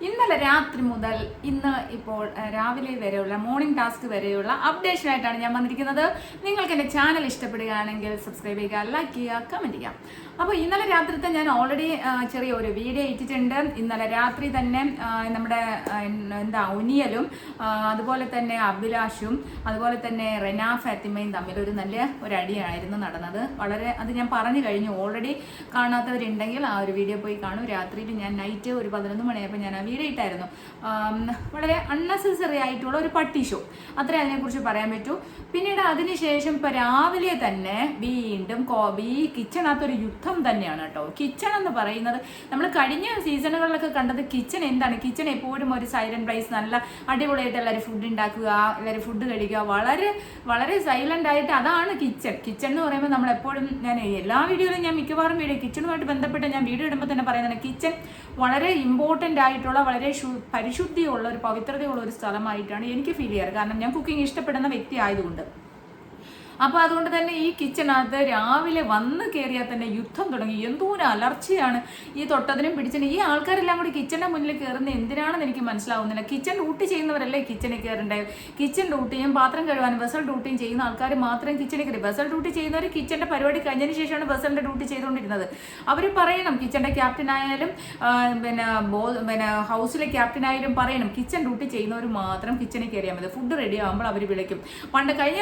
ഇന്നലെ രാത്രി മുതൽ ഇന്ന് ഇപ്പോൾ രാവിലെ വരെയുള്ള മോർണിംഗ് ടാസ്ക് വരെയുള്ള അപ്ഡേഷൻ ആയിട്ടാണ് ഞാൻ വന്നിരിക്കുന്നത്. നിങ്ങൾക്ക് എൻ്റെ ചാനൽ ഇഷ്ടപ്പെടുകയാണെങ്കിൽ സബ്സ്ക്രൈബ് ചെയ്യുക, ലൈക്ക് ചെയ്യുക, കമൻറ്റ് ചെയ്യുക. അപ്പോൾ ഇന്നലെ രാത്രിത്തെ ഞാൻ ഓൾറെഡി ചെറിയ ഒരു വീഡിയോ ഇട്ടിട്ടുണ്ട്. ഇന്നലെ രാത്രി തന്നെ നമ്മുടെ ഉനിയലും അതുപോലെ തന്നെ അഭിലാഷും അതുപോലെ തന്നെ റെനാ ഫാത്തിമയും തമ്മിൽ ഒരു അടിയായിരുന്നു നടന്നത്. അത് ഞാൻ പറഞ്ഞു കഴിഞ്ഞു. ഓൾറെഡി കാണാത്തവരുണ്ടെങ്കിൽ ആ ഒരു വീഡിയോ പോയി കാണും. രാത്രിയിൽ ഞാൻ നൈറ്റ് ഒരു 11 മണിയായപ്പോൾ ഞാൻ ആ വീഡിയോ ഇട്ടായിരുന്നു. വളരെ അൺനെസസറി ആയിട്ടുള്ള ഒരു പട്ടി ഷോ, അത്രേ അതിനെക്കുറിച്ച് പറയാൻ പറ്റൂ. പിന്നീട് അതിനുശേഷം ഇപ്പോൾ രാവിലെ തന്നെ വീണ്ടും ഈ കിച്ചണകത്തൊരു യുദ്ധം തന്നെയാണ് കേട്ടോ. കിച്ചൺ എന്ന് പറയുന്നത് നമ്മൾ കഴിഞ്ഞ സീസണുകളിലൊക്കെ കണ്ടത് കിച്ചൺ എന്താണ്, കിച്ചൺ എപ്പോഴും ഒരു സൈലന്റ് പ്ലേസ്, നല്ല അടിപൊളിയായിട്ട് എല്ലാവരും ഫുഡ് ഉണ്ടാക്കുക, എല്ലാവരും ഫുഡ് കഴിക്കുക, വളരെ വളരെ സൈലന്റ് ആയിട്ട്, അതാണ് കിച്ചൺ. കിച്ചൺ എന്ന് പറയുമ്പോൾ നമ്മളെപ്പോഴും ഞാൻ എല്ലാ വീഡിയോയിലും ഞാൻ മിക്കവാറും കിച്ചണുമായിട്ട് ബന്ധപ്പെട്ട് ഞാൻ വീഡിയോ ഇടുമ്പോൾ തന്നെ പറയുന്നത് കിച്ചൺ വളരെ ഇമ്പോർട്ടൻ്റ് ആയിട്ടുള്ള വളരെ പരിശുദ്ധിയുള്ള ഒരു പവിത്രതയുള്ള ഒരു സ്ഥലമായിട്ടാണ് എനിക്ക് ഫീൽ ചെയ്യാറ്. കാരണം ഞാൻ കുക്കിംഗ് ഇഷ്ടപ്പെടുന്ന വ്യക്തി ആയതുകൊണ്ട്. അപ്പോൾ അതുകൊണ്ട് തന്നെ ഈ കിച്ചണകത്ത് രാവിലെ വന്ന് കയറിയാൽ തന്നെ യുദ്ധം തുടങ്ങി. എന്തോരം അലർച്ചയാണ് ഈ തൊട്ടതിനും പിടിച്ചതിനും. ഈ ആൾക്കാരെല്ലാം കൂടി കിച്ചൻ്റെ മുന്നിൽ കയറുന്നത് എന്തിനാണെന്ന് എനിക്ക് മനസ്സിലാവുന്നില്ല. കിച്ചൺ ഡ്യൂട്ടി ചെയ്യുന്നവരല്ലേ കിച്ചണിൽ കയറേണ്ടത്. കിച്ചൺ ഡ്യൂട്ടിയും പാത്രം കഴുകാനും വെസൽ ഡ്യൂട്ടിയും ചെയ്യുന്ന ആൾക്കാർ മാത്രം കിച്ചണിൽ കയറി. വെസൽ ഡ്യൂട്ടി ചെയ്യുന്നവർ കിച്ചൻ്റെ പരിപാടി കഴിഞ്ഞതിന് ശേഷമാണ് വെസലിൻ്റെ ഡ്യൂട്ടി ചെയ്തുകൊണ്ടിരുന്നത്. അവർ പറയണം, കിച്ചൻ്റെ ക്യാപ്റ്റൻ ആയാലും പിന്നെ ഹൗസിലെ ക്യാപ്റ്റൻ ആയാലും പറയണം, കിച്ചൺ ഡ്യൂട്ടി ചെയ്യുന്നവർ മാത്രം കിച്ചണിൽ കയറിയാൽ മതി. ഫുഡ് റെഡി ആകുമ്പോൾ അവർ വിളിക്കും. പണ്ട് കഴിഞ്ഞ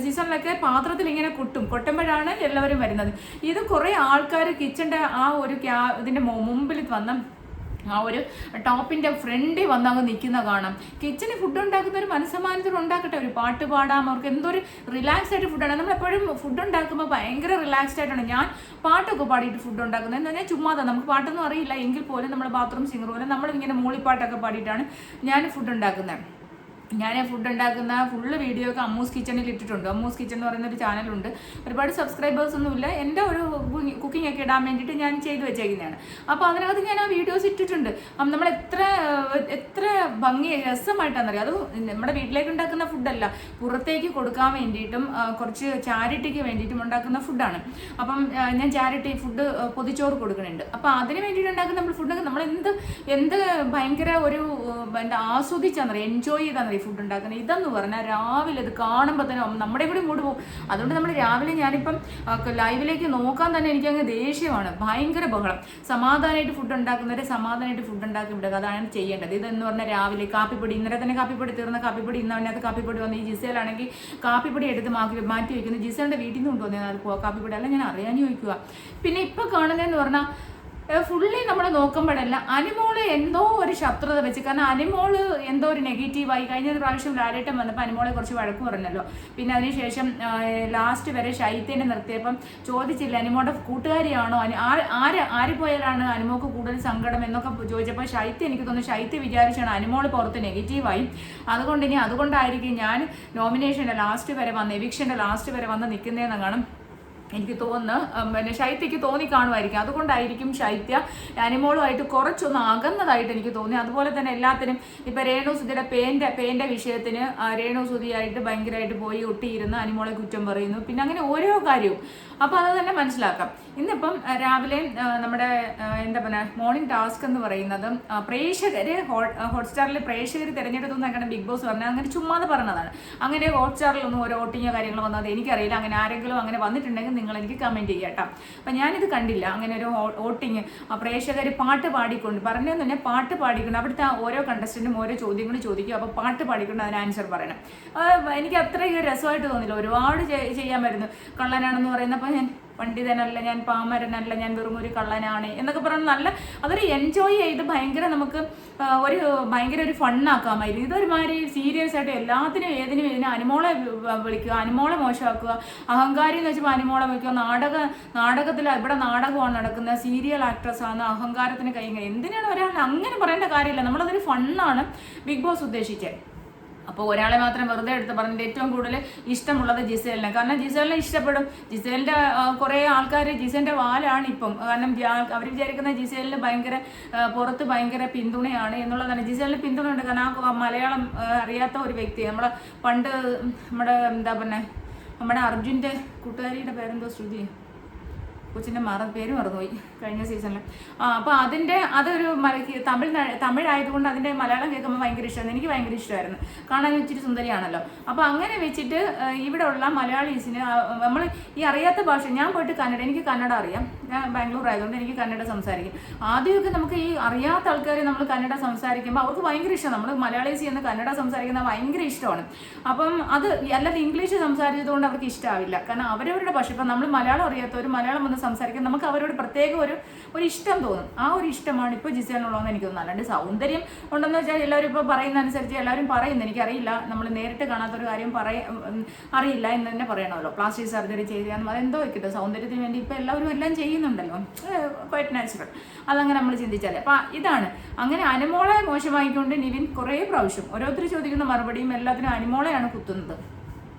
സീസണിൽ പാത്രത്തിൽ ഇങ്ങനെ കൊട്ടുമ്പോഴാണ് എല്ലാവരും വരുന്നത്. ഇത് കുറെ ആൾക്കാർ കിച്ചന്റെ ആ ഒരു ഇതിന്റെ മുമ്പിൽ വന്ന ആ ഒരു ടോപ്പിന്റെ ഫ്രണ്ടിൽ വന്ന് അങ്ങ് നിൽക്കുന്ന കാണാം. കിച്ചണിൽ ഫുഡ് ഉണ്ടാക്കുന്ന ഒരു മനസ്സമാനത്തോടെ ഉണ്ടാക്കട്ടെ, ഒരു പാട്ട് പാടാം, അവർക്ക് എന്തൊരു റിലാക്സ് ആയിട്ട് ഫുഡാണ്. നമ്മളെപ്പോഴും ഫുഡ് ഉണ്ടാക്കുമ്പോൾ ഭയങ്കര റിലാക്സ്ഡ് ആയിട്ടാണ് ഞാൻ പാട്ടൊക്കെ പാടിയിട്ട് ഫുഡ് ഉണ്ടാക്കുന്നത്. എന്താ പറഞ്ഞാൽ ചുമ്മാതെ, നമുക്ക് പാട്ടൊന്നും അറിയില്ല എങ്കിൽ പോലും നമ്മൾ ബാത്റൂം സിംഗർ പോലെ നമ്മളിങ്ങനെ മൂളിപ്പാട്ടൊക്കെ പാടിയിട്ടാണ് ഞാൻ ഫുഡ് ഉണ്ടാക്കുന്നത്. ഞാൻ ഫുഡ് ഉണ്ടാക്കുന്ന ഫുള്ള് വീഡിയോ ഒക്കെ അമ്മൂസ് കിച്ചണിൽ ഇട്ടിട്ടുണ്ട്. അമ്മൂസ് കിച്ചൺ എന്ന് പറയുന്ന ഒരു ചാനലുണ്ട്. ഒരുപാട് സബ്സ്ക്രൈബേഴ്സ് ഒന്നുമില്ല. എൻ്റെ ഒരു കുക്കിംഗ് ഒക്കെ ഇടാൻ വേണ്ടിയിട്ട് ഞാൻ ചെയ്തു വെച്ചേക്കുന്നതാണ്. അപ്പോൾ അതിനകത്ത് ഞാൻ ആ വീഡിയോസ് ഇട്ടിട്ടുണ്ട്. നമ്മൾ എത്ര ഭംഗി രസമായിട്ടാണെന്നറിയാം. അത് നമ്മുടെ വീട്ടിലേക്ക് ഉണ്ടാക്കുന്ന ഫുഡല്ല, പുറത്തേക്ക് കൊടുക്കാൻ വേണ്ടിയിട്ടും കുറച്ച് ചാരിറ്റിക്ക് വേണ്ടിയിട്ടും ഉണ്ടാക്കുന്ന ഫുഡാണ്. അപ്പം ഞാൻ ചാരിറ്റി ഫുഡ് പൊതിച്ചോറ് കൊടുക്കുന്നുണ്ട്. അപ്പോൾ അതിന് വേണ്ടിയിട്ട് ഉണ്ടാക്കുന്ന ഫുഡ് നമ്മൾ എന്ത് ഭയങ്കര ഒരു ആസ്വദിച്ചാന്നറിയാം, എൻജോയ് ചെയ്താന്നറിയാം ഫുഡ് ഉണ്ടാക്കുന്നത്. ഇതെന്ന് പറഞ്ഞാൽ രാവിലെ ഇത് കാണുമ്പോൾ തന്നെ നമ്മുടെ കൂടി മൂഡ് പോകും. അതുകൊണ്ട് നമ്മൾ രാവിലെ ഞാനിപ്പം ലൈവിലേക്ക് നോക്കാൻ തന്നെ എനിക്കങ്ങ് ദേഷ്യമാണ്. ഭയങ്കര ബഹളം. സമാധാനമായിട്ട് ഫുഡ് ഉണ്ടാക്കുന്നവരെ സമാധാനമായിട്ട് ഫുഡ് ഉണ്ടാക്കി വിടുക, അതാണ് ചെയ്യേണ്ടത്. ഇതെന്ന് പറഞ്ഞാൽ രാവിലെ കാപ്പിപ്പൊടി, ഇന്നലെ തന്നെ കാപ്പിപ്പൊടി തീർന്ന കാപ്പിപ്പൊടി ഇന്നതിനകത്ത് കാപ്പിപ്പൊടി വന്ന് ഈ ജിസേലാണെങ്കിൽ കാപ്പിപ്പൊടി എടുത്ത് മാറ്റി വയ്ക്കുന്നു. ജിസേലിൻ്റെ വീട്ടിൽ നിന്ന് കൊണ്ടുവന്നേ അത് കാപ്പിപ്പൊടി അല്ല, ഞാൻ അറിയാൻ ചോദിക്കുക. പിന്നെ ഇപ്പം കാണുന്നതെന്ന് പറഞ്ഞാൽ ഫുള്ളി നമ്മൾ നോക്കുമ്പോഴല്ല അനിമോള് എന്തോ ഒരു ശത്രുത വെച്ച്. കാരണം അനിമോള് എന്തോ ഒരു നെഗറ്റീവായി. കഴിഞ്ഞ പ്രാവശ്യം ലാലേട്ടൻ വന്നപ്പോൾ അനിമോളെ കുറച്ച് വഴക്ക് പറഞ്ഞല്ലോ. പിന്നെ അതിനുശേഷം ലാസ്റ്റ് വരെ ശൈത്യനെ നിർത്തിയപ്പം ചോദിച്ചില്ല അനിമോളുടെ കൂട്ടുകാരിയാണോ, ആര് പോയാലാണ് അനിമോക്ക് കൂടുതൽ സങ്കടം എന്നൊക്കെ ചോദിച്ചപ്പോൾ ശൈത്യ, എനിക്ക് തോന്നുന്നു ശൈത്യ വിചാരിച്ചാണ് അനിമോള് പുറത്ത് നെഗറ്റീവായി. അതുകൊണ്ടായിരിക്കും ഞാൻ നോമിനേഷൻ്റെ ലാസ്റ്റ് വരെ വന്ന്, എവിക്ഷൻ്റെ ലാസ്റ്റ് വരെ വന്ന് നിൽക്കുന്നതെന്ന് കാണും എനിക്ക് തോന്നുന്നു. പിന്നെ ശൈത്യക്ക് തോന്നി കാണുമായിരിക്കും. അതുകൊണ്ടായിരിക്കും ശൈത്യ അനിമോളുമായിട്ട് കുറച്ചൊന്ന് അകന്നതായിട്ട് എനിക്ക് തോന്നി. അതുപോലെ തന്നെ എല്ലാത്തിനും ഇപ്പം രേണുസുതിയുടെ പേൻ്റെ വിഷയത്തിന് രേണുസുതിയായിട്ട് ഭയങ്കരമായിട്ട് പോയി ഒട്ടിയിരുന്ന് അനിമോളെ കുറ്റം പറയുന്നു. പിന്നെ അങ്ങനെ ഓരോ കാര്യവും. അപ്പോൾ അത് തന്നെ മനസ്സിലാക്കാം. ഇന്നിപ്പം രാവിലെ നമ്മുടെ മോർണിംഗ് ടാസ്ക് എന്ന് പറയുന്നത് പ്രേക്ഷകർ ഹോട്ട്സ്റ്റാറിൽ പ്രേക്ഷകർ തിരഞ്ഞെടുത്തുനിന്നൊക്കെയാണ് ബിഗ് ബോസ് പറഞ്ഞത്. അങ്ങനെ ചുമ്മാതെ പറഞ്ഞതാണ്. അങ്ങനെ ഹോട്ട്സ്റ്റാറിലൊന്നും ഓരോ വോട്ടിങ്ങോ കാര്യങ്ങളോ വന്നത് എനിക്കറിയില്ല. അങ്ങനെ ആരെങ്കിലും അങ്ങനെ വന്നിട്ടുണ്ടെങ്കിൽ നിങ്ങൾ എനിക്ക് കമൻറ്റ് ചെയ്യുക കേട്ടോ. അപ്പം ഞാനിത് കണ്ടില്ല അങ്ങനെ ഒരു വോട്ടിങ്. പ്രേക്ഷകർ പാട്ട് പാടിക്കൊണ്ട് പറഞ്ഞതെന്ന് തന്നെ പാട്ട് പാടിക്കൊണ്ട് അവിടുത്തെ ഓരോ കണ്ടസ്റ്റൻറ്റും ഓരോ ചോദ്യങ്ങൾ ചോദിക്കും. അപ്പോൾ പാട്ട് പാടിക്കൊണ്ട് അതിന് ആൻസർ പറയണം. എനിക്ക് അത്രയും രസമായിട്ട് തോന്നില്ല. ഒരുപാട് ചെയ്യാൻ വരുന്നു. കള്ളനാണെന്ന് പറയുന്നപ്പോൾ ഞാൻ പണ്ഡിതനല്ല, ഞാൻ പാമരനല്ല, ഞാൻ വെറും ഒരു കള്ളനാണ് എന്നൊക്കെ പറഞ്ഞാൽ നല്ല അതൊരു എൻജോയ് ചെയ്ത് ഭയങ്കര ഒരു ഫണ്ണാക്കാമായിരുന്നു. ഇതൊരുമാതിരി സീരിയസ് ആയിട്ട് എല്ലാത്തിനും ഏതിനും അനിമോളെ വിളിക്കുക, അനിമോളെ മോശമാക്കുക, അഹങ്കാരി എന്ന് വെച്ചപ്പോൾ അനിമോളെ വിളിക്കുക, നാടകത്തിൽ ഇവിടെ നാടകമാണ് നടക്കുന്നത്, സീരിയൽ ആക്ട്രസ് ആണ്, അഹങ്കാരത്തിന് എന്തിനാണ് ഒരാൾ അങ്ങനെ പറയേണ്ട കാര്യമില്ല. നമ്മളതൊരു ഫണ്ണാണ് ബിഗ് ബോസ് ഉദ്ദേശിച്ചത്. അപ്പോൾ ഒരാളെ മാത്രം വെറുതെ എടുത്ത് പറഞ്ഞിട്ട് ഏറ്റവും കൂടുതൽ ഇഷ്ടമുള്ളത് ജിസേലിനെ. കാരണം ജിസേലിനെ ഇഷ്ടപ്പെടും. ജിസേലിൻ്റെ കുറേ ആൾക്കാർ ജിസേലിൻ്റെ വാലാണ് ഇപ്പം. കാരണം അവർ വിചാരിക്കുന്ന ജിസേലിന് പുറത്ത് ഭയങ്കര പിന്തുണയാണ് എന്നുള്ളതാണ്. ജിസേലിന് പിന്തുണയുണ്ട്. കാരണം ആ മലയാളം അറിയാത്ത ഒരു വ്യക്തി. പണ്ട് നമ്മുടെ നമ്മുടെ അർജുൻ്റെ കൂട്ടുകാരിയുടെ പേരെന്തോ ശ്രുതി, കൊച്ചിൻ്റെ പേര് മറന്നുപോയി കഴിഞ്ഞ സീസണിൽ. അപ്പോൾ അതൊരു തമിഴായതുകൊണ്ട് അതിൻ്റെ മലയാളം കേൾക്കുമ്പോൾ ഭയങ്കര ഇഷ്ടമാണ്. എനിക്ക് ഭയങ്കര ഇഷ്ടമായിരുന്നു. കാണാൻ ഇച്ചിരി സുന്ദരിയാണല്ലോ. അപ്പോൾ അങ്ങനെ വെച്ചിട്ട് ഇവിടെ ഉള്ള മലയാളീസിന് നമ്മൾ ഈ അറിയാത്ത ഭാഷ, ഞാൻ പോയിട്ട് എനിക്ക് കന്നഡ അറിയാം, ഞാൻ ബാംഗ്ലൂർ ആയതുകൊണ്ട് എനിക്ക് കന്നഡ സംസാരിക്കും. ആദ്യമൊക്കെ നമുക്ക് ഈ അറിയാത്ത ആൾക്കാർ നമ്മൾ കന്നഡ സംസാരിക്കുമ്പോൾ അവർക്ക് ഭയങ്കര ഇഷ്ടമാണ്. നമ്മൾ മലയാളീസ് ചെയ്യുന്ന കന്നഡ സംസാരിക്കുന്നത് ഭയങ്കര ഇഷ്ടമാണ്. അപ്പം അത് അല്ലാതെ ഇംഗ്ലീഷ് സംസാരിച്ചതുകൊണ്ട് അവർക്ക് ഇഷ്ടമാവില്ല. കാരണം അവരവരുടെ ഭാഷ, ഇപ്പം നമ്മൾ മലയാളം അറിയാത്തവർ മലയാളം വന്ന് സംസാരിക്കാൻ നമുക്ക് അവരോട് പ്രത്യേക ഒരു ഇഷ്ടം തോന്നും. ആ ഒരു ഇഷ്ടമാണ് ഇപ്പോൾ ജിസേലിനുള്ളതെന്ന് എനിക്ക് തോന്നുന്നു. അല്ലാണ്ട് സൗന്ദര്യം ഉണ്ടെന്ന് വെച്ചാൽ എല്ലാവരും ഇപ്പോൾ പറയുന്ന അനുസരിച്ച് എല്ലാവരും പറയുന്നു. എനിക്കറിയില്ല, നമ്മൾ നേരിട്ട് കാണാത്തൊരു കാര്യം അറിയില്ല എന്ന് തന്നെ പറയണമല്ലോ. പ്ലാസ്റ്റിക് സർജറി ചെയ്യാന്ന് അതെന്തോ വെക്കട്ടെ, സൗന്ദര്യത്തിന് വേണ്ടി ഇപ്പോൾ എല്ലാവരും എല്ലാം ചെയ്യുന്നുണ്ടല്ലോ, ക്വൈറ്റ് നാച്ചുറൽ. അതങ്ങനെ നമ്മൾ ചിന്തിച്ചാലേ. അപ്പം ഇതാണ് അങ്ങനെ അനുമോളെ മോശമായിക്കൊണ്ട് നിവിൻ കുറേ പ്രാവശ്യം ഓരോരുത്തർ ചോദിക്കുന്ന മറുപടിയും എല്ലാത്തിനും അനുമോളെയാണ് കുത്തുന്നത്.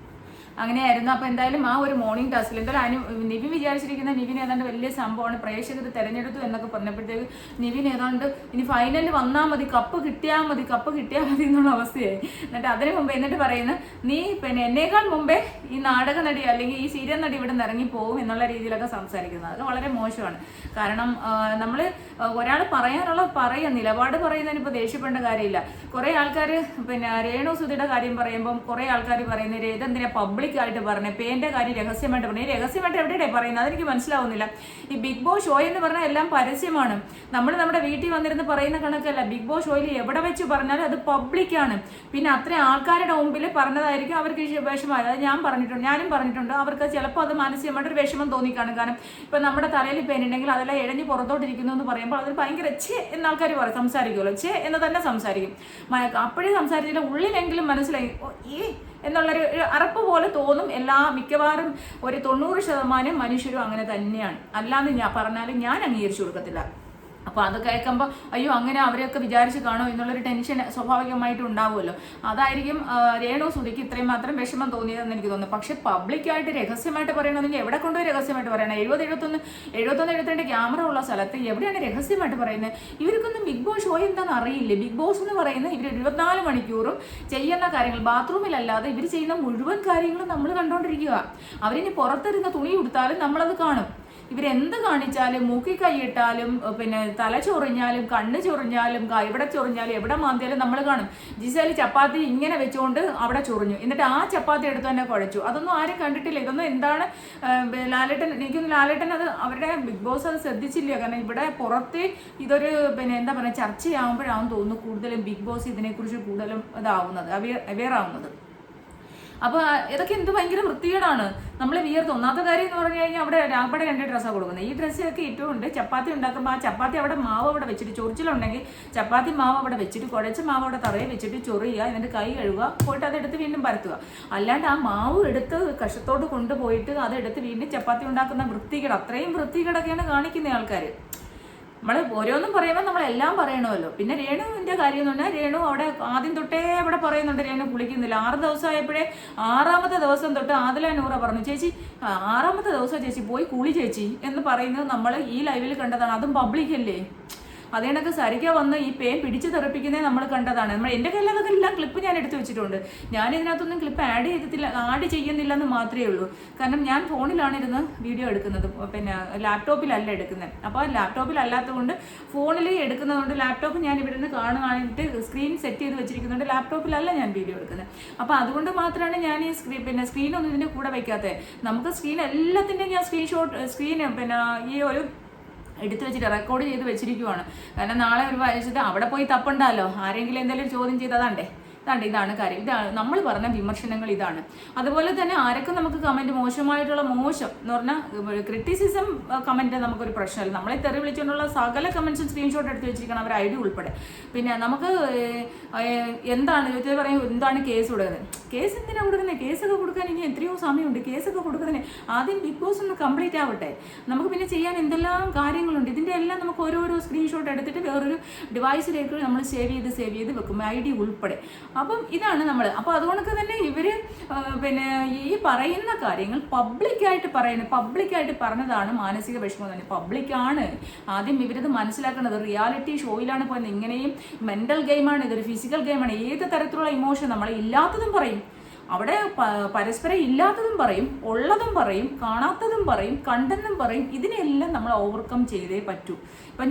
അങ്ങനെയായിരുന്നു. അപ്പോൾ എന്തായാലും ആ ഒരു മോർണിംഗ് ടാസ്കിൽ എന്തായാലും നിവിൻ വിചാരിച്ചിരിക്കുന്ന നിവിൻ ഏതാണ്ട് വലിയ സംഭവമാണ്, പ്രേക്ഷകർ തിരഞ്ഞെടുത്തു എന്നൊക്കെ പറഞ്ഞപ്പോഴത്തേക്ക് നിവിൻ ഏതാണ്ട് ഇനി ഫൈനലിൽ വന്നാൽ മതി, കപ്പ് കിട്ടിയാൽ മതി എന്നുള്ള അവസ്ഥയായി. അതിന് മുമ്പ് എന്നിട്ട് പറയുന്നത്, നീ എന്നേക്കാൾ മുമ്പേ ഈ നാടക നടി അല്ലെങ്കിൽ ഈ സീരിയൽ നടി ഇവിടെ നിന്ന് ഇറങ്ങിപ്പോവും എന്നുള്ള രീതിയിലൊക്കെ സംസാരിക്കുന്നത്. അത് വളരെ മോശമാണ്. കാരണം നമ്മൾ ഒരാൾ പറയാൻ നിലപാട് പറയുന്നതിന് ഇപ്പോൾ ദേഷ്യപ്പെടേണ്ട കാര്യമില്ല. കുറേ ആൾക്കാർ രേണു സുധിയുടെ കാര്യം പറയുമ്പം കുറേ ആൾക്കാർ പറയുന്നത് ഇതെന്തിനാ പബ്ലിക് ആയിട്ട് പറഞ്ഞേ, പേന്റെ കാര്യം രഹസ്യമായിട്ട് പറഞ്ഞു. രഹസ്യമായിട്ട് എവിടെയാണ് പറയുന്നത്? അതെനിക്ക് മനസ്സിലാവുന്നില്ല. ഈ ബിഗ് ബോസ് ഷോ എന്ന് പറഞ്ഞാൽ എല്ലാം പരസ്യമാണ്. നമ്മുടെ വീട്ടിൽ വന്നിരുന്ന് പറയുന്ന കണക്കല്ല. ബിഗ് ബോസ് ഷോയിൽ എവിടെ വെച്ച് പറഞ്ഞാലും അത് പബ്ലിക്കാണ്. പിന്നെ അത്രയും ആൾക്കാരുടെ മുമ്പിൽ പറഞ്ഞതായിരിക്കും അവർക്ക് വിഷമമായി. അത് ഞാനും പറഞ്ഞിട്ടുണ്ട്. അവർക്ക് ചിലപ്പോൾ അത് മാനസികമായിട്ടൊരു വിഷമം തോന്നിക്കാണും. കാരണം ഇപ്പം നമ്മുടെ തലയിൽ പേനുണ്ടെങ്കിൽ അതെല്ലാം ഇഴഞ്ഞ് പുറത്തോട്ടിരിക്കുന്നു എന്ന് പറയുമ്പോൾ അതിൽ ഭയങ്കര എന്ന ആൾക്കാർ സംസാരിക്കുമല്ലോ, എന്ന് തന്നെ സംസാരിക്കും. അപ്പോഴേ സംസാരിച്ചില്ല, ഉള്ളിലെങ്കിലും മനസ്സിലായി എന്നുള്ളൊരു അറപ്പ് പോലെ തോന്നും. മിക്കവാറും ഒരു 90% മനുഷ്യരും അങ്ങനെ തന്നെയാണ്. അല്ലാതെ പറഞ്ഞാലും ഞാൻ അംഗീകരിച്ചു കൊടുക്കത്തില്ല. അപ്പോൾ അത് കേൾക്കുമ്പോൾ അയ്യോ അങ്ങനെ അവരെയൊക്കെ വിചാരിച്ച് കാണുമോ എന്നുള്ളൊരു ടെൻഷൻ സ്വാഭാവികമായിട്ടും ഉണ്ടാവുമല്ലോ. അതായിരിക്കും രേണു സുധിക്ക് ഇത്രയും മാത്രം വിഷമം തോന്നിയതെന്ന് എനിക്ക് തോന്നുന്നു. പക്ഷെ പബ്ലിക്കായിട്ട് രഹസ്യമായിട്ട് പറയണമെങ്കിൽ എവിടെ കൊണ്ടുപോയി രഹസ്യമായിട്ട് പറയണം? 71 ക്യാമറ ഉള്ള സ്ഥലത്ത് എവിടെയാണ് രഹസ്യമായിട്ട് പറയുന്നത്? ഇവർക്കൊന്നും ബിഗ് ബോസ് ഷോ എന്താണെന്ന് അറിയില്ലേ? ബിഗ് ബോസ് എന്ന് പറയുന്നത് ഇവർ 24 മണിക്കൂറും ചെയ്യുന്ന കാര്യങ്ങൾ, ബാത്റൂമിലല്ലാതെ ഇവർ ചെയ്യുന്ന മുഴുവൻ കാര്യങ്ങളും നമ്മൾ കണ്ടുകൊണ്ടിരിക്കുക. അവരിനി പുറത്തിരുന്ന തുണി കൊടുത്താലും നമ്മളത് കാണും. ഇവരെന്ത് കാണിച്ചാലും, മൂക്കി കൈയിട്ടാലും, തല ചൊറിഞ്ഞാലും, കണ്ണ് ചൊറിഞ്ഞാലും, എവിടെ ചൊറിഞ്ഞാലും, എവിടെ മാന്തിയാലും നമ്മൾ കാണും. ജിസേൽ ചപ്പാത്തി ഇങ്ങനെ വെച്ചുകൊണ്ട് അവിടെ ചൊറിഞ്ഞു, എന്നിട്ട് ആ ചപ്പാത്തി എടുത്ത് തന്നെ കുഴച്ചു. അതൊന്നും ആരും കണ്ടിട്ടില്ല. ഇതൊന്നും എന്താണ് ലാലേട്ടൻ, എനിക്കൊന്നും ലാലേട്ടൻ അത് അവരുടെ ബിഗ് ബോസ് അത് ശ്രദ്ധിച്ചില്ല. കാരണം ഇവിടെ പുറത്ത് ഇതൊരു എന്താ പറയുക ചർച്ചയാകുമ്പോഴാവും തോന്നുന്നു കൂടുതലും ബിഗ് ബോസ് ഇതിനെക്കുറിച്ച് കൂടുതലും ഇതാവുന്നത്, അവെയർ ആവുന്നത്. അപ്പോൾ ഇതൊക്കെ എന്ത് ഭയങ്കര വൃത്തികേടാണ്. നമ്മൾ വിയർത്ത്. ഒന്നാമത്തെ കാര്യം എന്ന് പറഞ്ഞു കഴിഞ്ഞാൽ അവിടെ രാപ്പടെ 2 ഡ്രസ്സാണ് കൊടുക്കുന്നത്. ഈ ഡ്രസ്സൊക്കെ ഇട്ടുകൊണ്ട് ചപ്പാത്തി ഉണ്ടാക്കുമ്പോൾ ആ ചപ്പാത്തി അവിടെ മാവ് അവിടെ വെച്ചിട്ട്, ചൊറിച്ചിലുണ്ടെങ്കിൽ ചപ്പാത്തി മാവ് അവിടെ വെച്ചിട്ട്, കുഴച്ച മാവ് അവിടെ തറയിൽ വെച്ചിട്ട് ചൊറിയുക, എന്നിട്ട് കൈ കഴുകുക, പോയിട്ട് അതെടുത്ത് വീണ്ടും പരത്തുക. അല്ലാണ്ട് ആ മാവ് എടുത്ത് കഷത്തോട് കൊണ്ടുപോയിട്ട് അതെടുത്ത് വീണ്ടും ചപ്പാത്തി ഉണ്ടാക്കുന്ന വൃത്തികേട്, അത്രയും വൃത്തികേടൊക്കെയാണ് കാണിക്കുന്ന ആൾക്കാർ. നമ്മൾ ഓരോന്നും പറയുമ്പോൾ നമ്മളെല്ലാം പറയണമല്ലോ. പിന്നെ രേണുവിൻ്റെ കാര്യം എന്ന് പറഞ്ഞാൽ രേണു അവിടെ ആദ്യം തൊട്ടേ അവിടെ പറയുന്നുണ്ട് രേണു കുളിക്കുന്നില്ല. 6 ദിവസമായപ്പോഴേ 6ാമത്തെ ദിവസം തൊട്ട് ആദില നൂറ പറഞ്ഞു, ചേച്ചി 6ാമത്തെ ദിവസം ചേച്ചി പോയി കുളി ചേച്ചി എന്ന് പറയുന്നത് നമ്മൾ ഈ ലൈവിൽ കണ്ടതാണ്. അതും പബ്ലിക്കല്ലേ. അതേണൊക്കെ സരിക വന്ന് ഈ പേൻ പിടിച്ച് തെറിപ്പിക്കുന്നത് നമ്മൾ കണ്ടതാണ്. എൻ്റെ കയ്യിൽ അതൊക്കെ എല്ലാം ക്ലിപ്പ് ഞാൻ എടുത്തു വെച്ചിട്ടുണ്ട്. ഞാൻ ഇതിനകത്തൊന്നും ക്ലിപ്പ് ആഡ് ചെയ്യുന്നില്ല എന്ന് മാത്രമേ ഉള്ളൂ. കാരണം ഞാൻ ഫോണിലാണ് ഇരുന്ന് വീഡിയോ എടുക്കുന്നത്, ലാപ്ടോപ്പിലല്ല എടുക്കുന്നത്. അപ്പോൾ ലാപ്ടോപ്പിലല്ലാത്തത് കൊണ്ട് ഫോണിൽ എടുക്കുന്നതുകൊണ്ട് ലാപ്ടോപ്പ് ഞാൻ ഇവിടെ നിന്ന് കാണുവാനായിട്ട് സ്ക്രീൻ സെറ്റ് ചെയ്ത് വെച്ചിരിക്കുന്നുണ്ട്. ലാപ്ടോപ്പിലല്ല ഞാൻ വീഡിയോ എടുക്കുന്നത്. അപ്പോൾ അതുകൊണ്ട് മാത്രമാണ് ഞാൻ ഈ സ്ക്രീനൊന്നും ഇതിൻ്റെ കൂടെ വയ്ക്കാത്തത്. നമുക്ക് സ്ക്രീൻ എല്ലാത്തിൻ്റെയും ഞാൻ സ്ക്രീൻ ഈ ഒരു എടുത്തു വെച്ചിട്ട് റെക്കോർഡ് ചെയ്ത് വെച്ചിരിക്കുവാണ്. കാരണം നാളെ ഒരു വയസ്സിട്ട് അവിടെ പോയി തപ്പുണ്ടല്ലോ, ആരെങ്കിലും എന്തെങ്കിലും ചോദ്യം ചെയ്തതാണ്ടേ. ഇതാണ് കാര്യം. ഇതാണ് നമ്മൾ പറഞ്ഞ വിമർശനങ്ങൾ. ഇതാണ്. അതുപോലെ തന്നെ ആരൊക്കെ നമുക്ക് കമൻറ്റ് മോശമായിട്ടുള്ള മോശം എന്ന് പറഞ്ഞാൽ ക്രിറ്റിസിസം കമൻറ്റ് നമുക്കൊരു പ്രശ്നമല്ല. നമ്മളെ തെറി വിളിച്ചുകൊണ്ടുള്ള സകല കമൻറ്റ്സും സ്ക്രീൻഷോട്ട് എടുത്ത് വെച്ചിരിക്കണം, അവർ ID ഉൾപ്പെടെ. പിന്നെ നമുക്ക് എന്താണ് ചോദിച്ചാൽ പറയും എന്താണ് കേസ് കൊടുക്കുന്നത്? കേസ് എന്തിനാണ് കൊടുക്കുന്നത്? കേസൊക്കെ കൊടുക്കാൻ ഇനി എത്രയോ സമയമുണ്ട്. കേസൊക്കെ കൊടുക്കുന്നതിന് ആദ്യം ബിഗ് ബോസ് ഒന്ന് കംപ്ലീറ്റ് ആവട്ടെ. നമുക്ക് പിന്നെ ചെയ്യാൻ എന്തെല്ലാം കാര്യങ്ങളുണ്ട്. ഇതിൻ്റെ എല്ലാം നമുക്ക് ഓരോരോ സ്ക്രീൻഷോട്ട് എടുത്തിട്ട് വേറൊരു ഡിവൈസിലേക്ക് നമ്മൾ സേവ് ചെയ്ത് വെക്കും, ID ഉൾപ്പെടെ. അപ്പം ഇതാണ് നമ്മൾ. അപ്പോൾ അതുകൊണ്ടൊക്കെ തന്നെ ഇവർ ഈ പറയുന്ന കാര്യങ്ങൾ പബ്ലിക്കായിട്ട് പറഞ്ഞതാണ് മാനസിക വിഷമം തന്നെ. പബ്ലിക്കാണ് ആദ്യം ഇവരത് മനസ്സിലാക്കുന്നത്. റിയാലിറ്റി ഷോയിലാണ് പോയത്. ഇങ്ങനെയും മെൻ്റൽ ഗെയിമാണ്, ഇതൊരു ഫിസിക്കൽ ഗെയിമാണ്. ഏത് തരത്തിലുള്ള ഇമോഷൻ നമ്മൾ ഇല്ലാത്തതും പറയും. അവിടെ പരസ്പരം ഇല്ലാത്തതും പറയും, ഉള്ളതും പറയും, കാണാത്തതും പറയും, കണ്ടെന്നും പറയും. ഇതിനെല്ലാം നമ്മൾ ഓവർകം ചെയ്തേ പറ്റൂ. ഇപ്പം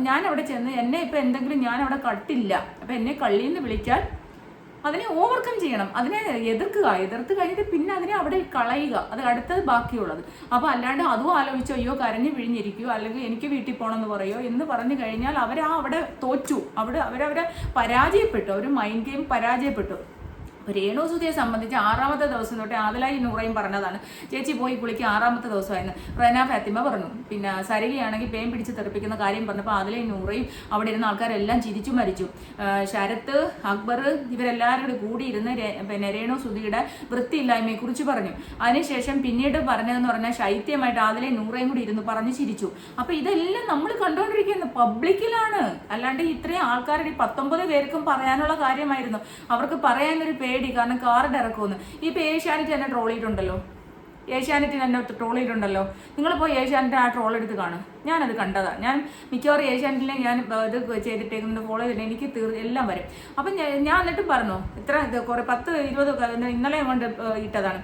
ഞാൻ അവിടെ ചെന്ന് എന്നെ ഇപ്പം എന്തെങ്കിലും ഞാൻ അവിടെ കട്ടില്ല, അപ്പം എന്നെ കള്ളിന്ന് വിളിച്ചാൽ അതിനെ ഓവർകം ചെയ്യണം, അതിനെ എതിർത്ത് കഴിഞ്ഞിട്ട് പിന്നെ അതിനെ അവിടെ കളയുക, അത് അടുത്തത് ബാക്കിയുള്ളത്. അപ്പോൾ അല്ലാണ്ട് അതും ആലോചിച്ചോ അയ്യോ കരഞ്ഞു പിഴിഞ്ഞിരിക്കുകയോ അല്ലെങ്കിൽ എനിക്ക് വീട്ടിൽ പോകണമെന്ന് പറയോ എന്ന് പറഞ്ഞു കഴിഞ്ഞാൽ അവിടെ തോറ്റു, അവരവരെ പരാജയപ്പെട്ടു, അവർ മൈൻഡ് ഗെയിം പരാജയപ്പെട്ടു. രേണു സുധിയെ സംബന്ധിച്ച് 6ാമത്തെ ദിവസം തൊട്ടേ ആദിലായി നൂറയും പറഞ്ഞതാണ്, ചേച്ചി പോയി കുളിക്കുക 6ാമത്തെ ദിവസമായിരുന്നു. റെന ഫാത്തിമ പറഞ്ഞു. പിന്നെ സരികയാണെങ്കിൽ പേൻ പിടിച്ച് തെറിപ്പിക്കുന്ന കാര്യം പറഞ്ഞപ്പോൾ ആദിലായി നൂറയും അവിടെ ഇരുന്ന ആൾക്കാരെല്ലാം ചിരിച്ചു മരിച്ചു. ശരത്ത്, അക്ബർ ഇവരെല്ലാവരും കൂടി ഇരുന്ന് പിന്നെ രേണു സുധിയുടെ വൃത്തിയില്ലായ്മയെ കുറിച്ച് പറഞ്ഞു. അതിനുശേഷം പിന്നീട് പറഞ്ഞതെന്ന് പറഞ്ഞാൽ ശൈത്യമായിട്ട് ആദിലായി നൂറയും കൂടി ഇരുന്ന് പറഞ്ഞ് ചിരിച്ചു. അപ്പൊ ഇതെല്ലാം നമ്മൾ കണ്ടുകൊണ്ടിരിക്കുന്നത് പബ്ലിക്കിലാണ്, അല്ലാണ്ട് ഇത്രയും ആൾക്കാരുടെ 19 പേർക്കും പറയാനുള്ള കാര്യമായിരുന്നു. അവർക്ക് പറയാനൊരു പേടി, കാരണം കാർഡ് ഇറക്കുമെന്ന്. ഇപ്പൊ ഏഷ്യാനെറ്റ് തന്നെ ട്രോൾ ചെയ്തിട്ടുണ്ടല്ലോ, നിങ്ങൾ പോയി ഏഷ്യാനെറ്റ് ആ ട്രോൾ എടുത്ത് കാണും. ഞാനത് കണ്ടതാണ്. ഞാൻ മിക്കവാറും ഏഷ്യാനെറ്റിലെ ഞാൻ ഇത് ചെയ്തിട്ടേക്കുന്നത് ഫോളോ ചെയ്തിട്ട് എനിക്ക് എല്ലാം വരും. അപ്പം ഞാൻ എന്നിട്ടും പറഞ്ഞു കുറേ 10-20 ഇന്നലെ കൊണ്ട് ഇട്ടതാണ്.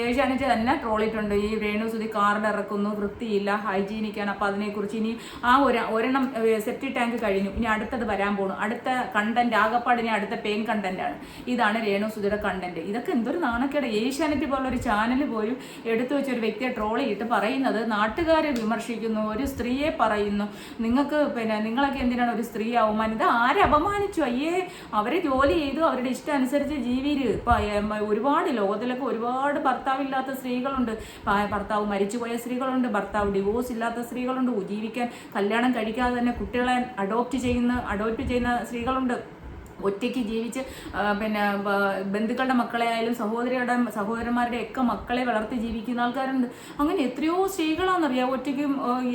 ഏഷ്യാനെറ്റ് തന്നെ ട്രോൾ ചെയ്തിട്ടുണ്ട്, ഈ രേണു സുധി കാർഡ് ഇറക്കുന്നു, വൃത്തിയില്ല, ഹൈജീനിക്കാണ്. അപ്പം അതിനെക്കുറിച്ച് ഇനി ആ ഒരെണ്ണം സെപ്റ്റി ടാങ്ക് കഴിഞ്ഞു, ഇനി അടുത്തത് വരാൻ പോകണം, അടുത്ത കണ്ടന്റ് ആകപ്പാടിനി അടുത്ത പെയിൻ കണ്ടന്റാണ്. ഇതാണ് രേണു സുധിയുടെ കണ്ടന്റ്. ഇതൊക്കെ എന്തൊരു നാണക്കേട്. ഏഷ്യാനെറ്റ് പോലൊരു ചാനൽ പോലും എടുത്തു വെച്ചൊരു വ്യക്തിയെ ട്രോൾ ചെയ്തിട്ട് പറയുന്നത് നാട്ടുകാരെ വിമർശിക്കുന്നു, ഒരു സ്ത്രീയെ പറയുന്നു. നിങ്ങളൊക്കെ എന്തിനാണ് ഒരു സ്ത്രീ അവമാനം? ഇത് ആരെ അപമാനിച്ചു? അയ്യേ, അവരെ ജോലി ചെയ്തു, അവരുടെ ഇഷ്ടം അനുസരിച്ച് ജീവിര്. ഒരുപാട് ലോകത്തിലൊക്കെ ഒരുപാട് ഭർത്താവില്ലാത്ത സ്ത്രീകളുണ്ട്, ഭർത്താവ് മരിച്ചുപോയ സ്ത്രീകളുണ്ട്, ഭർത്താവ് ഡിവോഴ്സ് ഇല്ലാത്ത സ്ത്രീകളുണ്ട്, ജീവിക്കാൻ കല്യാണം കഴിക്കാതെ തന്നെ കുട്ടികളെ അഡോപ്റ്റ് ചെയ്യുന്ന സ്ത്രീകളുണ്ട്, ഒറ്റയ്ക്ക് ജീവിച്ച് ബന്ധുക്കളുടെ മക്കളെ ആയാലും സഹോദരന്മാരുടെ ഒക്കെ മക്കളെ വളർത്തി ജീവിക്കുന്ന ആൾക്കാരുണ്ട്. അങ്ങനെ എത്രയോ സ്ത്രീകളാണെന്നറിയാം ഒറ്റയ്ക്ക്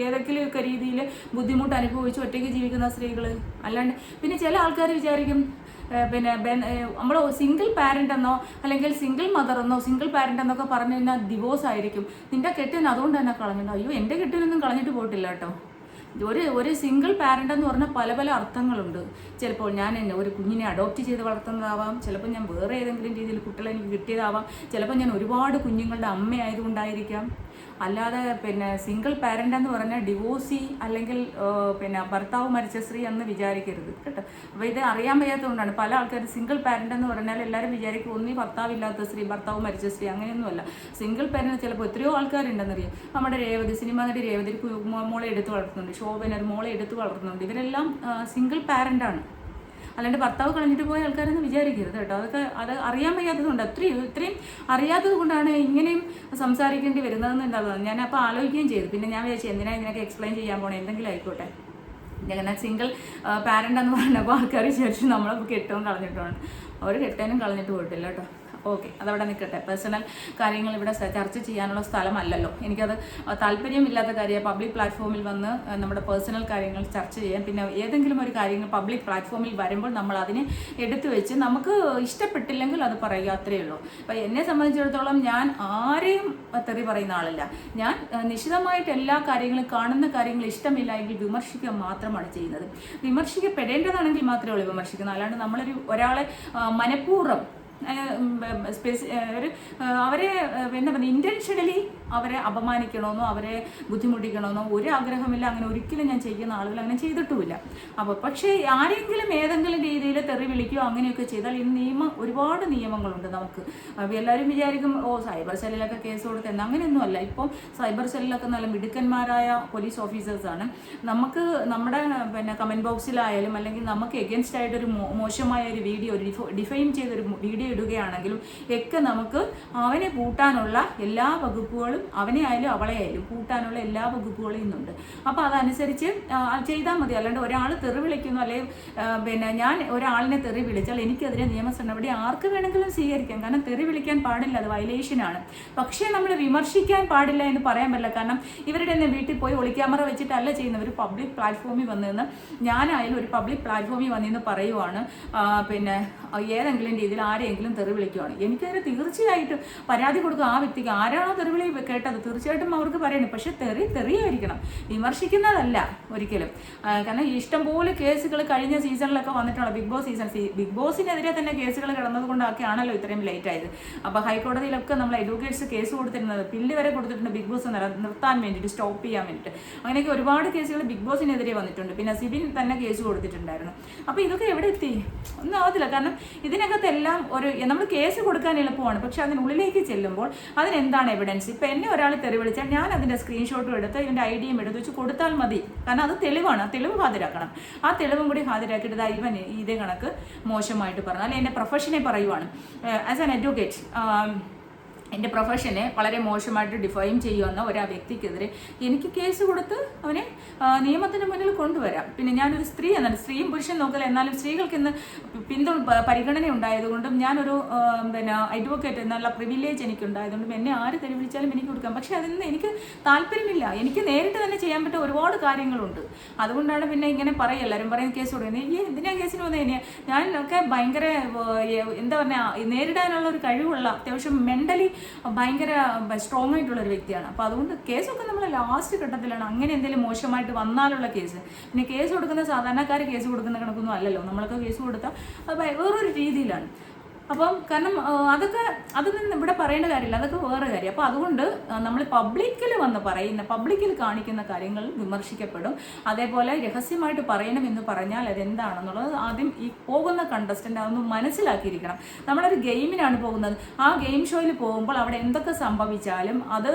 ഏതെങ്കിലുമൊക്കെ രീതിയിൽ ബുദ്ധിമുട്ട് അനുഭവിച്ച് ഒറ്റയ്ക്ക് ജീവിക്കുന്ന സ്ത്രീകൾ. അല്ലാണ്ട് പിന്നെ ചില ആൾക്കാർ വിചാരിക്കും നമ്മൾ സിംഗിൾ പാരന്റ് എന്നോ അല്ലെങ്കിൽ സിംഗിൾ മദർ എന്നോ സിംഗിൾ പാരന്റ് എന്നൊക്കെ പറഞ്ഞു കഴിഞ്ഞാൽ ഡിവോഴ്സ് ആയിരിക്കും. നിന്റെ കെട്ടിന് അതുകൊണ്ട് തന്നെ കളഞ്ഞിട്ടുണ്ടോ? അയ്യോ, എൻ്റെ കെട്ടിനൊന്നും കളഞ്ഞിട്ട് പോയിട്ടില്ല കേട്ടോ. ഒരു സിംഗിൾ പാരന്റ് എന്ന് പറഞ്ഞാൽ പല അർത്ഥങ്ങളുണ്ട്. ചിലപ്പോൾ ഞാൻ ഒരു കുഞ്ഞിനെ അഡോപ്റ്റ് ചെയ്ത് വളർത്തുന്നതാവാം, ചിലപ്പോൾ ഞാൻ വേറെ ഏതെങ്കിലും രീതിയിൽ കുട്ടികളെ എനിക്ക് കിട്ടിയതാവാം, ചിലപ്പോൾ ഞാൻ ഒരുപാട് കുഞ്ഞുങ്ങളുടെ അമ്മയായതുകൊണ്ടായിരിക്കാം. അല്ലാതെ സിംഗിൾ പാരന്റ് എന്ന് പറഞ്ഞാൽ ഡിവോഴ്സി അല്ലെങ്കിൽ ഭർത്താവ് മരിച്ച സ്ത്രീ എന്ന് വിചാരിക്കരുത് കേട്ടോ. അപ്പോൾ ഇത് അറിയാൻ വയ്യാത്തതുകൊണ്ടാണ് പല ആൾക്കാരും സിംഗിൾ പാരന്റ് എന്ന് പറഞ്ഞാൽ എല്ലാവരും വിചാരിക്കും ഒന്നീ ഭർത്താവില്ലാത്ത സ്ത്രീ, ഭർത്താവ് മരിച്ച സ്ത്രീ. അങ്ങനെയൊന്നുമല്ല. സിംഗിൾ പാരന്റ് ചിലപ്പോൾ എത്രയോ ആൾക്കാരുണ്ടെന്നറിയാം. നമ്മുടെ സിനിമ നടി രേവതി മോളെ എടുത്ത് വളർത്തുന്നുണ്ട്, ശോഭന ഒരു മോളെ എടുത്ത് വളർത്തുന്നുണ്ട്. ഇവരെല്ലാം സിംഗിൾ പാരന്റാണ്. അല്ലാണ്ട് ഭർത്താവ് കളഞ്ഞിട്ട് പോയ ആൾക്കാരെന്ന് വിചാരിക്കരുത് കേട്ടോ. അത് അറിയാൻ വയ്യാത്തതുകൊണ്ട് ഇത്രയും അറിയാത്തത് കൊണ്ടാണ് ഇങ്ങനെയും സംസാരിക്കേണ്ടി വരുന്നതെന്ന് ഉണ്ടാകുന്നത്. ഞാൻ അപ്പോൾ ആലോചിക്കുകയും ചെയ്തു. പിന്നെ ഞാൻ വിചാരിച്ചു എന്തിനാ ഇതിനൊക്കെ എക്സ്പ്ലെയിൻ ചെയ്യാൻ പോകണം, എന്തെങ്കിലും ആയിക്കോട്ടെ. ഇങ്ങനെ സിംഗിൾ പാരന്റ് എന്ന് പറഞ്ഞപ്പോൾ ആൾക്കാർ വിചാരിച്ചു നമ്മളപ്പോൾ കെട്ടവും കളഞ്ഞിട്ടുമാണ്. അവർ കെട്ടാനും കളഞ്ഞിട്ട് പോയിട്ടില്ല കേട്ടോ. ഓക്കെ, അതവിടെ നിൽക്കട്ടെ. പേഴ്സണൽ കാര്യങ്ങൾ ഇവിടെ ചർച്ച ചെയ്യാനുള്ള സ്ഥലമല്ലല്ലോ. എനിക്കത് താല്പര്യമില്ലാത്ത കാര്യം പബ്ലിക് പ്ലാറ്റ്ഫോമിൽ വന്ന് നമ്മുടെ പേഴ്സണൽ കാര്യങ്ങൾ ചർച്ച ചെയ്യാൻ. പിന്നെ ഏതെങ്കിലും ഒരു കാര്യങ്ങൾ പബ്ലിക് പ്ലാറ്റ്ഫോമിൽ വരുമ്പോൾ നമ്മൾ അതിനെ എടുത്തു വെച്ച് നമുക്ക് ഇഷ്ടപ്പെട്ടില്ലെങ്കിൽ അത് പറയുക, അത്രയേ ഉള്ളൂ. അപ്പം എന്നെ സംബന്ധിച്ചിടത്തോളം ഞാൻ ആരെയും തെറി പറയുന്ന ആളല്ല. ഞാൻ നിശ്ചിതമായിട്ട് എല്ലാ കാര്യങ്ങളും കാണുന്ന കാര്യങ്ങൾ ഇഷ്ടമില്ല എങ്കിൽ വിമർശിക്കുക മാത്രമാണ് ചെയ്യുന്നത്. വിമർശിക്കപ്പെടേണ്ടതാണെങ്കിൽ മാത്രമേ ഉള്ളൂ വിമർശിക്കുന്നത്. അല്ലാണ്ട് ഒരാളെ മനഃപൂർവ്വം അവരെ എന്താ പറയുക ഇന്റൻഷനലി അവരെ അപമാനിക്കണമെന്നോ അവരെ ബുദ്ധിമുട്ടിക്കണമെന്നോ ഒരു ആഗ്രഹമില്ല. അങ്ങനെ ഒരിക്കലും ഞാൻ ചെയ്യുന്ന ആളുകൾ അങ്ങനെ ചെയ്തിട്ടുമില്ല. അപ്പോൾ പക്ഷേ ആരെങ്കിലും ഏതെങ്കിലും രീതിയിൽ തെറി വിളിക്കുകയോ അങ്ങനെയൊക്കെ ചെയ്താൽ ഇന്ന് ഒരുപാട് നിയമങ്ങളുണ്ട് നമുക്ക്. അപ്പോൾ എല്ലാവരും വിചാരിക്കും സൈബർ സെല്ലിലൊക്കെ കേസ് കൊടുത്തെന്ന്. അങ്ങനെയൊന്നുമല്ല. ഇപ്പം സൈബർ സെല്ലിലൊക്കെ നല്ല മിടുക്കന്മാരായ പോലീസ് ഓഫീസേഴ്സാണ്. നമുക്ക് നമ്മുടെ കമൻറ്റ് ബോക്സിലായാലും അല്ലെങ്കിൽ നമുക്ക് എഗൻസ്റ്റ് ആയിട്ടൊരു മോശമായ ഒരു വീഡിയോ ഡിഫൈം ചെയ്തൊരു വീഡിയോ ഇടുകയാണെങ്കിലും ഒക്കെ നമുക്ക് അവനെ പൂട്ടാനുള്ള എല്ലാ വകുപ്പുകളും, അവനെ ആയാലും അവളെ ആയാലും പൂട്ടാനുള്ള എല്ലാ വകുപ്പുകളും ഇന്നുണ്ട്. അപ്പോൾ അതനുസരിച്ച് ചെയ്താൽ മതി. അല്ലാണ്ട് ഒരാൾ തെറി വിളിക്കുന്നു അല്ലെങ്കിൽ ഞാൻ ഒരാളിനെ തെറി വിളിച്ചാൽ എനിക്കെതിരെ നിയമ നടപടി ആർക്ക് വേണമെങ്കിലും സ്വീകരിക്കാം. കാരണം തെറി വിളിക്കാൻ പാടില്ല, അത് വയലേഷനാണ്. പക്ഷേ നമ്മൾ വിമർശിക്കാൻ പാടില്ല എന്ന് പറയാൻ പറ്റില്ല. കാരണം ഇവരുടെ തന്നെ വീട്ടിൽ പോയി ഒളിക്യാമറ വെച്ചിട്ടല്ല ചെയ്യുന്നത്. ഒരു പബ്ലിക് പ്ലാറ്റ്ഫോമിൽ വന്നിരുന്ന് ഞാനായാലും ഒരു പബ്ലിക് പ്ലാറ്റ്ഫോമിൽ വന്നിരുന്ന് പറയുവാണ് ഏതെങ്കിലും രീതിയിൽ ആരെങ്കിലും ആരെങ്കിലും തെറി വിളിക്കുകയാണ്, എനിക്കതിന് തീർച്ചയായിട്ടും പരാതി കൊടുക്കും ആ വ്യക്തിക്ക്. ആരാണോ തെറിവിളി കേട്ടത് തീർച്ചയായിട്ടും അവർക്ക് പറയണം. പക്ഷെ തെറിയായിരിക്കണം, വിമർശിക്കുന്നതല്ല ഒരിക്കലും. കാരണം ഇഷ്ടംപോലെ കേസുകൾ കഴിഞ്ഞ സീസണിലൊക്കെ വന്നിട്ടുള്ള ബിഗ് ബോസിനെതിരെ തന്നെ കേസുകൾ കിടന്നത് കൊണ്ടൊക്കെയാണല്ലോ ഇത്രയും ലേറ്റ് ആയത്. അപ്പോൾ ഹൈക്കോടതിയിലൊക്കെ നമ്മൾ അഡ്വക്കേറ്റ്സ് കേസ് കൊടുത്തിരുന്നത്, ബില്ല് വരെ കൊടുത്തിട്ടുണ്ട് ബിഗ് ബോസ് നിർത്താൻ വേണ്ടിയിട്ട്, സ്റ്റോപ്പ് ചെയ്യാൻ വേണ്ടിയിട്ട്. അങ്ങനെയൊക്കെ ഒരുപാട് കേസുകൾ ബിഗ് ബോസിനെതിരെ വന്നിട്ടുണ്ട്. പിന്നെ സിബിൻ തന്നെ കേസ് കൊടുത്തിട്ടുണ്ടായിരുന്നു. അപ്പോൾ ഇതൊക്കെ എവിടെ എത്തി? ഒന്നും ആവത്തില്ല. കാരണം ഇതിനകത്തെല്ലാം നമ്മൾ കേസ് കൊടുക്കാൻ എളുപ്പമാണ്, പക്ഷെ അതിനുള്ളിലേക്ക് ചെല്ലുമ്പോൾ അതിനെന്താണ് എവിഡൻസ്? ഇപ്പം എന്നെ ഒരാൾ തെറി വിളിച്ചാൽ ഞാൻ അതിൻ്റെ സ്ക്രീൻഷോട്ടും എടുത്ത് ഇതിൻ്റെ ഐഡിയും എടുത്ത് വെച്ച് കൊടുത്താൽ മതി. കാരണം അത് തെളിവാണ്, ആ തെളിവ് ഹാജരാക്കണം. ആ തെളിവും കൂടി ഹാജരാക്കിയിട്ട് ഇവൻ ഇതേ കണക്ക് മോശമായിട്ട് പറഞ്ഞു, അല്ലെങ്കിൽ എൻ്റെ പ്രൊഫഷനെ പറയുവാണ്. ആസ് ആൻ അഡ്വക്കേറ്റ് എൻ്റെ പ്രൊഫഷനെ വളരെ മോശമായിട്ട് ഡിഫൈൻ ചെയ്യുന്ന ഒരു വ്യക്തിക്കെതിരെ എനിക്ക് കേസ് കൊടുത്ത് അവനെ നിയമത്തിന് മുന്നിൽ കൊണ്ടുവരാം. പിന്നെ ഞാനൊരു സ്ത്രീ എന്നാണ്, സ്ത്രീയും പുരുഷൻ നോക്കില്ല, എന്നാലും സ്ത്രീകൾക്ക് ഇന്ന് പരിഗണന ഉണ്ടായതുകൊണ്ടും ഞാനൊരു അഡ്വക്കേറ്റ് എന്നുള്ള പ്രിവിലേജ് എനിക്കുണ്ടായതുകൊണ്ടും എന്നെ ആര് തെറി വിളിച്ചാലും എനിക്ക് കൊടുക്കാം. പക്ഷെ അതിന് എനിക്ക് താല്പര്യമില്ല. എനിക്ക് നേരിട്ട് തന്നെ ചെയ്യാൻ പറ്റിയ ഒരുപാട് കാര്യങ്ങളുണ്ട്. അതുകൊണ്ടാണ് പിന്നെ ഇങ്ങനെ എല്ലാവരും പറയുന്നത് കേസ് കൊടുക്കുന്നത്. എന്തിനാ കേസിന് വന്നേ? ഞാനൊക്കെ ഭയങ്കര എന്താ പറയുക, നേരിടാനുള്ള ഒരു കഴിവുള്ള, അത്യാവശ്യം മെൻ്റലി ഭയങ്കര സ്ട്രോങ് ആയിട്ടുള്ള ഒരു വ്യക്തിയാണ്. അപ്പോൾ അതുകൊണ്ട് കേസൊക്കെ നമ്മൾ ലാസ്റ്റ് ഘട്ടത്തിലാണ്. അങ്ങനെ എന്തെങ്കിലും മോശമായിട്ട് വന്നാലുള്ള കേസ്. പിന്നെ കേസ് കൊടുക്കുന്ന സാധാരണക്കാർ കേസ് കൊടുക്കുന്ന കണക്കൊന്നും അല്ലല്ലോ. നമ്മളൊക്കെ കേസ് കൊടുത്താൽ അത് വേറൊരു രീതിയിലാണ്. അപ്പം കാരണം അതൊന്നും ഇവിടെ പറയേണ്ട കാര്യമില്ല, അതൊക്കെ വേറെ കാര്യം. അപ്പോൾ അതുകൊണ്ട് നമ്മൾ പബ്ലിക്കിൽ കാണിക്കുന്ന കാര്യങ്ങൾ വിമർശിക്കപ്പെടും. അതേപോലെ രഹസ്യമായിട്ട് പറയണമെന്ന് പറഞ്ഞാൽ അതെന്താണെന്നുള്ളത് ആദ്യം ഈ പോകുന്ന കണ്ടസ്റ്റൻ്റ് അതൊന്ന് മനസ്സിലാക്കിയിരിക്കണം. നമ്മളൊരു ഗെയിമിനാണ് പോകുന്നത്. ആ ഗെയിം ഷോയിൽ പോകുമ്പോൾ അവിടെ എന്തൊക്കെ സംഭവിച്ചാലും അത്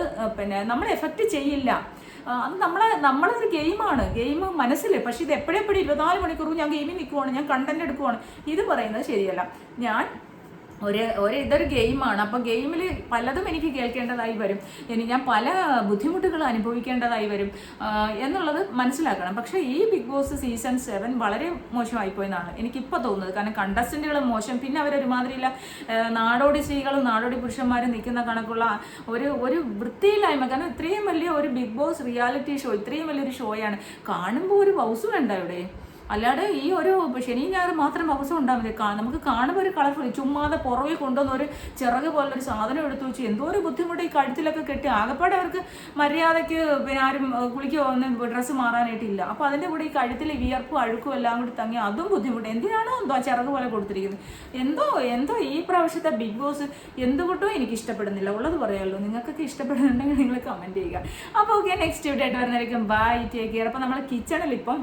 നമ്മളെ എഫക്റ്റ് ചെയ്യില്ല. അത് നമ്മളൊരു ഗെയിമാണ്, ഗെയിം മനസ്സിൽ. പക്ഷെ ഇത് എപ്പോഴും 24 മണിക്കൂറും ഞാൻ ഗെയിമിൽ നിൽക്കുവാണ്, ഞാൻ കണ്ടന്റ് എടുക്കുവാണ്, ഇത് പറയുന്നത് ശരിയല്ല. ഇതൊരു ഗെയിമാണ്. അപ്പോൾ ഗെയിമിൽ പലതും എനിക്ക് കേൾക്കേണ്ടതായി വരും, ഞാൻ പല ബുദ്ധിമുട്ടുകൾ അനുഭവിക്കേണ്ടതായി വരും എന്നുള്ളത് മനസ്സിലാക്കണം. പക്ഷേ ഈ ബിഗ് ബോസ് സീസൺ 7 വളരെ മോശമായിപ്പോയെന്നാണ് എനിക്കിപ്പോൾ തോന്നുന്നത്. കാരണം കണ്ടസ്റ്റൻറ്റുകൾ മോശം, പിന്നെ അവരൊരുമാതിരിയില്ല നാടോടി സ്ത്രീകളും നാടോടി പുരുഷന്മാരും നിൽക്കുന്ന കണക്കുള്ള ഒരു വൃത്തിയില്ലായ്മ. കാരണം ഇത്രയും വലിയ ഒരു ബിഗ് ബോസ് റിയാലിറ്റി ഷോ, ഇത്രയും വലിയൊരു ഷോയാണ്, കാണുമ്പോൾ ഒരു ഹൗസ് വേണ്ട ഇവിടെ. അല്ലാതെ ഈ ഒരു ശനി ഞായർ മാത്രം അവസരം ഉണ്ടാകും. നമുക്ക് കാണുമ്പോൾ ഒരു കളർഫുൾ, ചുമ്മാതെ പുറകെ കൊണ്ടുവന്ന ഒരു ചിറക് പോലൊരു സാധനം എടുത്തു വെച്ച് എന്തോ ഒരു ബുദ്ധിമുട്ട് ഈ കഴുത്തിലൊക്കെ കെട്ടി. ആകെപ്പാടെ അവർക്ക് മര്യാദയ്ക്ക് പിന്നെ ആരും കുളിക്കോ ഒന്നും ഡ്രസ്സ് മാറാനായിട്ടില്ല. അപ്പോൾ അതിൻ്റെ കൂടെ ഈ കഴുത്തിൽ വിയർപ്പും അഴുക്കും എല്ലാം കൂടി തങ്ങി അതും ബുദ്ധിമുട്ട്. എന്തിനാണോ എന്തോ ആ ചിറക് പോലെ കൊടുത്തിരിക്കുന്നത്. എന്തോ ഈ പ്രാവശ്യത്തെ ബിഗ് ബോസ് എന്തുകൊണ്ടും എനിക്ക് ഇഷ്ടപ്പെടുന്നില്ല. ഉള്ളത് പറയാമല്ലോ. നിങ്ങൾക്കൊക്കെ ഇഷ്ടപ്പെടുന്നുണ്ടെങ്കിൽ നിങ്ങൾ കമൻറ്റ് ചെയ്യുക. അപ്പോൾ ഓക്കെ, നെക്സ്റ്റ് വീഡിയോ ആയിട്ട് വരുന്നതായിരിക്കും. Bye, take care. അപ്പോൾ നമ്മൾ കിച്ചണിൽ ഇപ്പം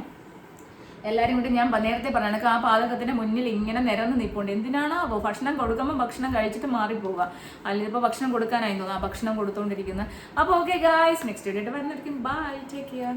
എല്ലാവരും കൂടി ഞാൻ നേരത്തെ പറയണക്ക് ആ പാചകത്തിന് മുന്നിൽ ഇങ്ങനെ നിരന്ന് നിൽപ്പുണ്ട്. എന്തിനാണോ ഭക്ഷണം കൊടുക്കുമ്പോൾ ഭക്ഷണം കഴിച്ചിട്ട് മാറിപ്പോവുക. അല്ലെങ്കിൽ ഇപ്പോൾ ഭക്ഷണം കൊടുക്കാനായി തോന്നുന്നു ആ ഭക്ഷണം കൊടുത്തുകൊണ്ടിരിക്കുന്നത്. അപ്പോൾ ഓക്കെ ഗായ്സ്, നെക്സ്റ്റ് വീഡിയോ ആയിട്ട് വരുന്നതായിരിക്കും. Bye, take care.